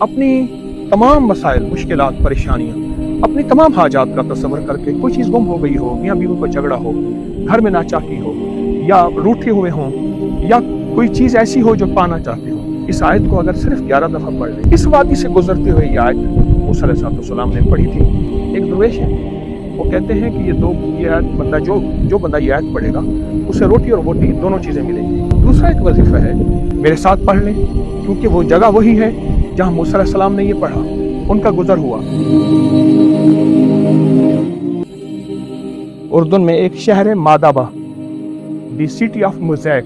اپنی تمام مسائل، مشکلات، پریشانیاں، اپنی تمام حاجات کا تصور کر کے کوئی چیز گم ہو گئی ہو، میاں بیوی کو جھگڑا ہو، گھر میں ناچاکی ہو، یا روٹھے ہوئے ہوں، یا کوئی چیز ایسی ہو جو پانا چاہتے ہو، اس آیت کو اگر صرف 11 دفعہ پڑھ لیں، اس وادی سے گزرتے ہوئے یہ آیت موسیٰ علیہ السلام نے پڑھی تھی. ایک درویش ہے، وہ کہتے ہیں کہ یہ آیت بندہ جو بندہ یہ آیت پڑھے گا اسے روٹی اور بوٹی دونوں چیزیں ملیں گی. دوسرا ایک وظیفہ ہے، میرے ساتھ پڑھ لیں، کیونکہ وہ جگہ وہی ہے جہاں موسیٰ علیہ السلام نے یہ پڑھا، ان کا گزر ہوا. اردن میں ایک شہر ہے مادابا، دی سٹی آف موزیک.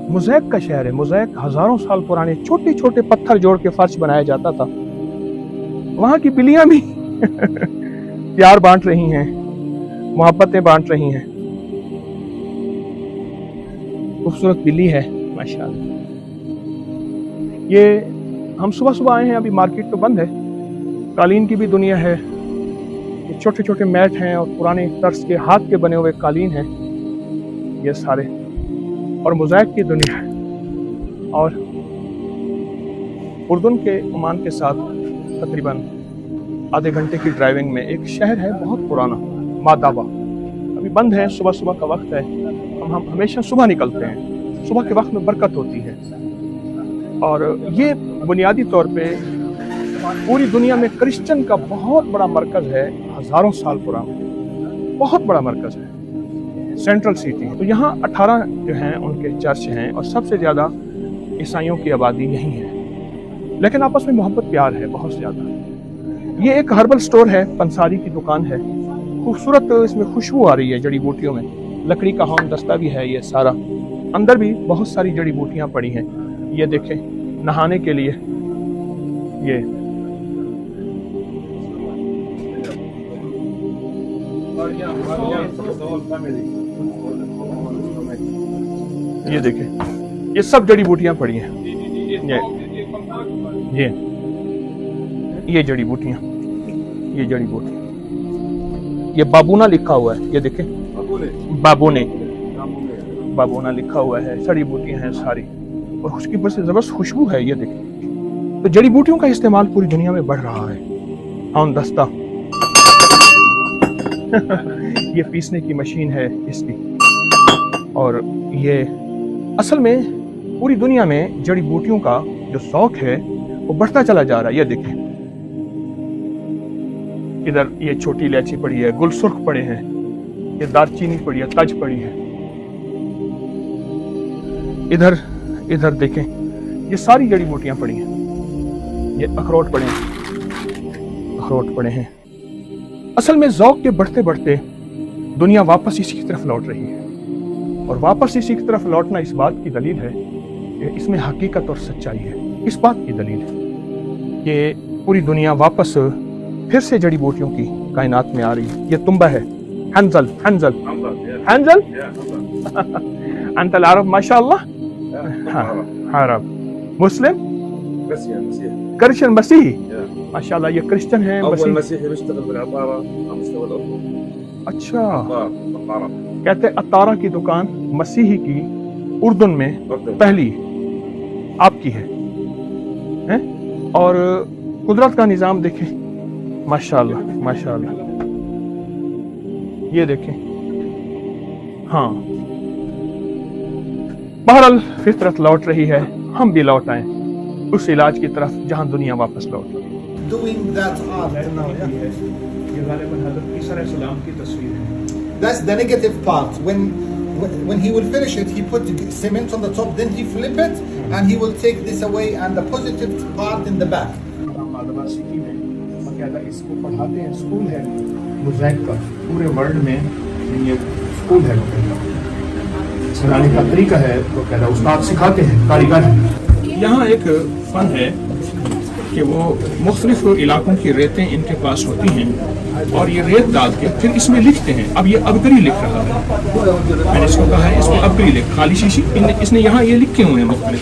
موزیک کا شہر ہے. موزیک ہزاروں سال پرانے چھوٹے چھوٹے پتھر جوڑ کے فرش بنایا جاتا تھا. وہاں کی بلیاں بھی پیار بانٹ رہی ہیں، محبتیں بانٹ رہی ہیں. خوبصورت بلی ہے ماشاءاللہ. یہ ہم صبح آئے ہیں، ابھی مارکیٹ تو بند ہے. قالین کی بھی دنیا ہے. یہ چھوٹے چھوٹے میٹ ہیں اور پرانے طرز کے ہاتھ کے بنے ہوئے قالین ہیں یہ سارے، اور موزیک کی دنیا ہے. اور اردن کے عمان کے ساتھ تقریباً آدھے گھنٹے کی ڈرائیونگ میں ایک شہر ہے بہت پرانا، مادابا. ابھی بند ہے، صبح کا وقت ہے. ہم ہمیشہ صبح نکلتے ہیں، صبح کے وقت میں برکت ہوتی ہے. اور یہ بنیادی طور پہ پوری دنیا میں کرسچن کا بہت بڑا مرکز ہے، ہزاروں سال پرانا بہت بڑا مرکز ہے، سینٹرل سٹی. تو یہاں 18 جو ہیں ان کے چرچ ہیں، اور سب سے زیادہ عیسائیوں کی آبادی یہی ہے. لیکن آپس میں محبت پیار ہے بہت زیادہ. یہ ایک ہربل سٹور ہے، پنساری کی دکان ہے. خوبصورت اس میں خوشبو آ رہی ہے جڑی بوٹیوں میں. لکڑی کا ہون دستہ بھی ہے یہ سارا. اندر بھی بہت ساری جڑی بوٹیاں پڑی ہیں. یہ دیکھیں، نہانے کے لیے یہ دیکھیں، یہ سب جڑی بوٹیاں پڑی ہیں. یہ جڑی بوٹیاں، یہ جڑی بوٹیاں، یہ بابونا لکھا ہوا ہے. یہ دیکھیں، بابونا لکھا ہوا ہے. جڑی بوٹیاں ہیں ساری، اور اس کی بس زبردست خوشبو ہے. یہ دیکھیں، تو جڑی بوٹیوں کا استعمال پوری دنیا میں بڑھ رہا ہے. ہون دستہ یہ پیسنے کی مشین ہے اس کی. اور یہ اصل میں پوری دنیا میں جڑی بوٹیوں کا جو ذوق ہے وہ بڑھتا چلا جا رہا ہے. یہ دیکھیں، ادھر یہ چھوٹی الائچی پڑی ہے، گل سرخ پڑے ہیں، یہ دار چینی پڑی ہے، تج پڑی ہے. ادھر دیکھیں، یہ ساری جڑی بوٹیاں پڑی ہیں. یہ اخروٹ پڑے ہیں. اصل میں ذوق کے بڑھتے بڑھتے دنیا واپس اسی کی طرف لوٹ رہی ہے. اور واپس اسی کی طرف لوٹنا اس بات کی دلیل ہے کہ اس میں حقیقت اور سچائی ہے. اس بات کی دلیل ہے کہ پوری دنیا واپس پھر سے جڑی بوٹیوں کی کائنات میں آ رہی ہے. یہ تنبہ ہے، حنزل انت العرب ماشاء اللہ. عرب مسلم کرسچن مسیحی ماشاء اللہ. یہ کرسچن ہیں، مسیحی بيشتغل بالعطارة على مستوى الأردن. اچھا، کہتے عطارہ کی دکان مسیحی کی اردن میں پہلی آپ کی ہے. اور قدرت کا نظام دیکھیں ماشاءاللہ. یہ دیکھیں. ہاں، بہرحال فطرت لوٹ رہی ہے. ہم بھی لوٹ آئیں اس علاج کی طرف جہاں دنیا واپس لوٹ. Doing that art now, yeah? یہ غالباً حضرت عیسیٰ علیہ السلام کی تصویر ہے. That's the negative part. When he will finish it, he put cement on the top, then he flip it, and he will take this away, and the positive part in the back. Madaba city میں باقاعدہ اس کو پڑھاتے ہیں. School ہے موزیک کا پورے world میں. یہ اسکول ہے سکھانے کا طریقہ ہے، باقاعدہ استاد سکھاتے ہیں، کاریگر ہیں. یہاں ایک فن ہے کہ وہ مختلف علاقوں کی ریتیں ان کے پاس ہوتی ہیں، اور یہ ریت ڈال کے پھر اس میں لکھتے ہیں. اب یہ ابگری لکھ رہا ہے. میں نے اس کو کہا ہے اس میں ابگری لکھ، خالی شیشی اس نے یہاں یہ لکھے ہوئے ہیں مختلف.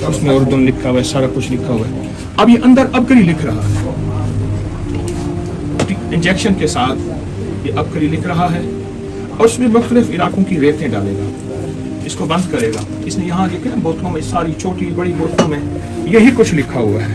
اس میں اردن لکھا ہوا ہے، سارا کچھ لکھا ہوا ہے. اب یہ اندر ابگری لکھ رہا ہے، انجیکشن کے ساتھ یہ ابگری لکھ رہا ہے، اور اس میں مختلف علاقوں کی ریتیں ڈالے گا. اس کو بند کرے گا. اس نے یہاں دیکھیں نا بوتلوں میں، ساری چھوٹی بڑی بوتلوں میں یہی کچھ لکھا ہوا ہے.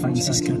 فرانسيسكان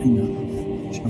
أي نعم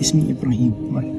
اسمي إبراهيم.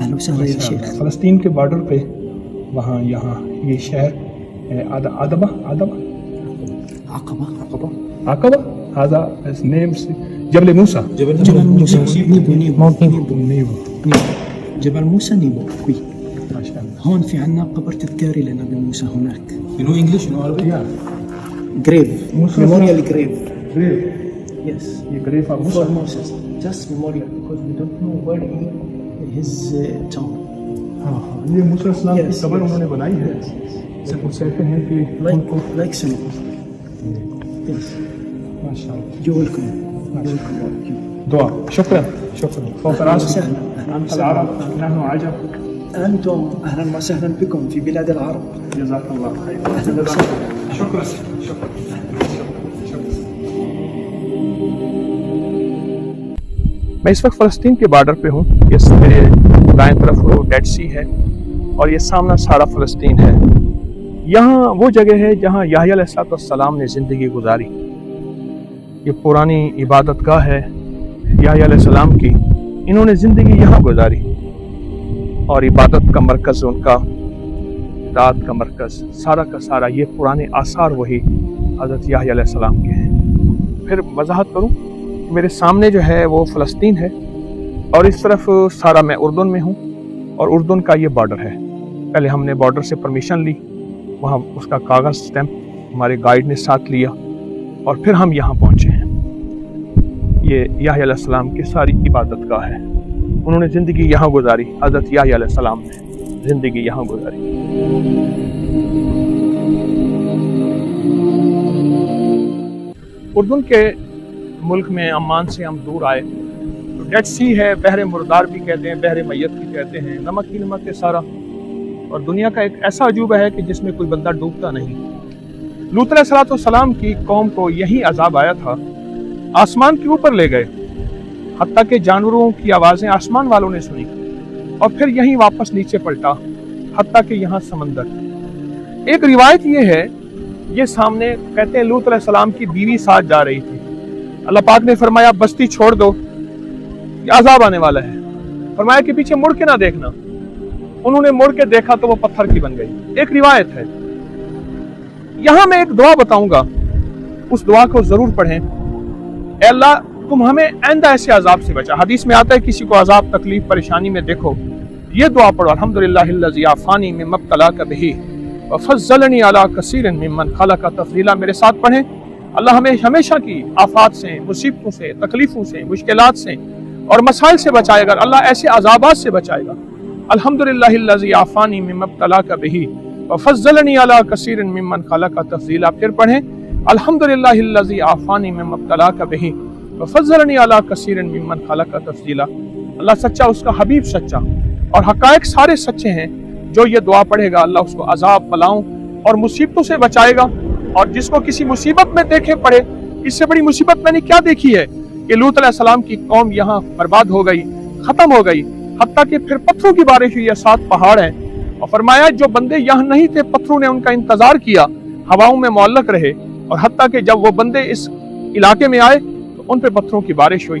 أهلا وسهلا يا شيخ. فلسطین کے بارڈر پہ وہاں یہاں یہ شہر عدبہ عقبة. عقبہ هذا name جبل موسى، جبل موسى. نيبو. نيبو. جبل موسى نيبو. كوي. ما شاء الله. هون في عنا قبر تذكاري لنبي موسى هناك. You know English, you know Arabic? Grave. موسى. Memorial grave. grave. Yes. یہ grave of For موسى. Moses. Just memorial because we don't know where his tomb. ہاں ہاں، یہ موسیٰ علیہ السلام کی Yes, قبر yes. انہوں نے بنائی ہے۔ Yes. وہ کہتے ہیں کہ ان کو Like cemetery. Yes. ماشاء اللہ۔ You're welcome. You're welcome. دعا، شکرا شکرا فوق راسي أهلاً العرب نحن عجب. أنتم أهلا وسهلا بكم في بلاد العرب. جزاك الله خير. أهلا وسهلا. شكرا شكرا. میں اس وقت فلسطین کے بارڈر پہ ہوں، یہ میرے دائیں طرف ڈیڈ سی ہے اور یہ سامنا سارا فلسطین ہے۔ یہاں وہ جگہ ہے جہاں یحییٰ علیہ السلام نے زندگی گزاری۔ یہ پرانی عبادت گاہ ہے یحییٰ علیہ السلام کی، انہوں نے زندگی یہاں گزاری اور عبادت کا مرکز ان کا، اطاعت کا مرکز سارا کا سارا یہ پرانے آثار وہی حضرت یحییٰ علیہ السلام کے ہیں۔ پھر وضاحت کروں، میرے سامنے جو ہے وہ فلسطین ہے اور اس طرف سارا میں اردن میں ہوں اور اردن کا یہ بارڈر ہے۔ پہلے ہم نے بارڈر سے پرمیشن لی، وہاں اس کا کاغذ سٹیمپ ہمارے گائیڈ نے ساتھ لیا اور پھر ہم یہاں پہنچے ہیں۔ یہ یحییٰ علیہ السلام کی ساری عبادت گاہ ہے، انہوں نے زندگی یہاں گزاری، حضرت یحییٰ علیہ السلام نے زندگی یہاں گزاری۔ اردن کے ملک میں عمان سے ہم دور آئے تو ڈیڈ سی ہے، بحر مردار بھی کہتے ہیں، بحر میت بھی کہتے ہیں، نمک ہی نمک ہے سارا، اور دنیا کا ایک ایسا عجوبہ ہے کہ جس میں کوئی بندہ ڈوبتا نہیں۔ لوط علیہ السلام کی قوم کو یہی عذاب آیا تھا، آسمان کے اوپر لے گئے، حتیٰ کہ جانوروں کی آوازیں آسمان والوں نے سنی اور پھر یہیں واپس نیچے پلٹا، حتیٰ کہ یہاں سمندر۔ ایک روایت یہ ہے، یہ سامنے کہتے ہیں لوط علیہ السلام کی بیوی ساتھ جا رہی تھی، اللہ پاک نے فرمایا بستی چھوڑ دو، یہ عذاب آنے والا ہے، فرمایا کہ پیچھے مڑ کے نہ دیکھنا، انہوں نے مڑ کے دیکھا تو وہ پتھر کی بن گئی۔ ایک روایت ہے۔ یہاں میں ایک دعا بتاؤں گا، اس دعا کو ضرور پڑھیں، اے اللہ تم ہمیں آئندہ ایسے عذاب سے بچا۔ حدیث میں آتا ہے کسی کو عذاب تکلیف پریشانی میں دیکھو، یہ دعا پڑھو، الحمدللہ الذی عافانی مما ابتلاک بہ وفضلنی علی کثیر ممن خلق تفضیلا۔ میرے ساتھ پڑھیں، اللہ ہمیں ہمیشہ کی آفات سے، مصیبتوں سے، تکلیفوں سے، مشکلات سے اور مسائل سے بچائے گا، اللہ ایسے عذابات سے بچائے گا۔ الحمدللہ الذی عافانی مما ابتلاک بہ وفضلنی علی کثیر ممن خلق تفضیلا۔ پھر پڑھیں الحمدللہ الذی عافانی مما ابتلاک بہ وفضلنی علی کثیر ممن خلق تفضیلا۔ اللہ سچا، اس کا حبیب سچا اور حقائق سارے سچے ہیں، جو یہ دعا پڑھے گا اللہ اس کو عذاب بلاؤں اور مصیبتوں سے بچائے گا۔ اور جس کو کسی مصیبت میں دیکھے پڑے، اس سے بڑی مصیبت میں نے کیا دیکھی ہے کہ لوط علیہ السلام کی قوم یہاں برباد ہو گئی، ختم ہو گئی، حتیٰ کہ پھر پتھروں کی بارش ہوئی ہے، 7 پہاڑ ہیں، اور فرمایا جو بندے یہاں نہیں تھے پتھروں نے ان کا انتظار کیا، ہواؤں میں معلق رہے، اور حتیٰ کہ جب وہ بندے اس علاقے میں آئے تو ان پہ پتھروں کی بارش ہوئی۔